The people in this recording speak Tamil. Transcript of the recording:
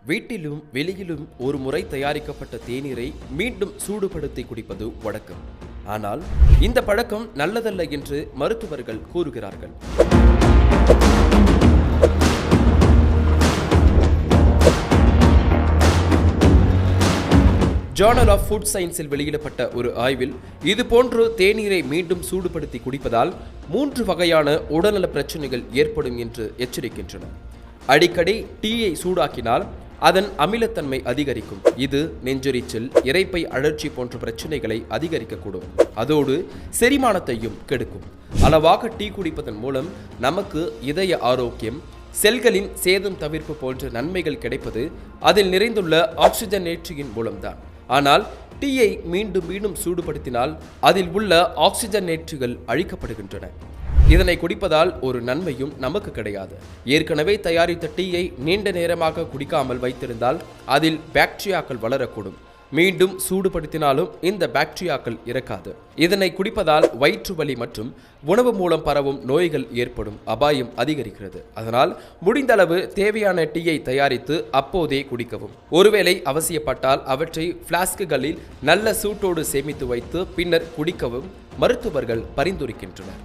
வீட்டிலும் வெளியிலும் ஒரு முறை தயாரிக்கப்பட்ட தேநீரை மீண்டும் சூடுபடுத்தி குடிப்பது வழக்கம். ஆனால் இந்த பழக்கம் நல்லதல்ல என்று மருத்துவர்கள் கூறுகிறார்கள். ஜர்னல் ஆஃப் ஃபுட் சயின்ஸில் வெளியிடப்பட்ட ஒரு ஆய்வில் இதுபோன்று தேநீரை மீண்டும் சூடுபடுத்தி குடிப்பதால் 3 வகையான உடல்நல பிரச்சனைகள் ஏற்படும் என்று எச்சரிக்கின்றன. அடிக்கடி டீயை சூடாக்கினால் அதன் அமிலத்தன்மை அதிகரிக்கும். இது நெஞ்செரிச்சல், இரைப்பை அழற்சி போன்ற பிரச்சனைகளை அதிகரிக்கக்கூடும். அதோடு செரிமானத்தையும் கெடுக்கும். அளவாக டீ குடிப்பதன் மூலம் நமக்கு இதய ஆரோக்கியம், செல்களின் சேதம் தவிர்ப்பு போன்ற நன்மைகள் கிடைப்பது அதில் நிறைந்துள்ள ஆக்சிஜனேற்றியின் மூலம்தான். ஆனால் டீயை மீண்டும் மீண்டும் சூடுபடுத்தினால் அதில் உள்ள ஆக்சிஜனேற்றிகள் அழிக்கப்படுகின்றன. இதனை குடிப்பதால் ஒரு நன்மையும் நமக்கு கிடையாது. ஏற்கனவே தயாரித்த டீயை நீண்ட நேரமாக குடிக்காமல் வைத்திருந்தால் அதில் பாக்டீரியாக்கள் வளரக்கூடும். மீண்டும் சூடுபடுத்தினாலும் இந்த பாக்டீரியாக்கள் இறக்காது. இதனை குடிப்பதால் வயிற்று வலி மற்றும் உணவு மூலம் பரவும் நோய்கள் ஏற்படும் அபாயம் அதிகரிக்கிறது. அதனால் முடிந்தளவு தேவையான டீயை தயாரித்து அப்போதே குடிக்கவும். ஒருவேளை அவசியப்பட்டால் அவற்றை பிளாஸ்குகளில் நல்ல சூட்டோடு சேமித்து வைத்து பின்னர் குடிக்கவும் மருத்துவர்கள் பரிந்துரைக்கின்றனர்.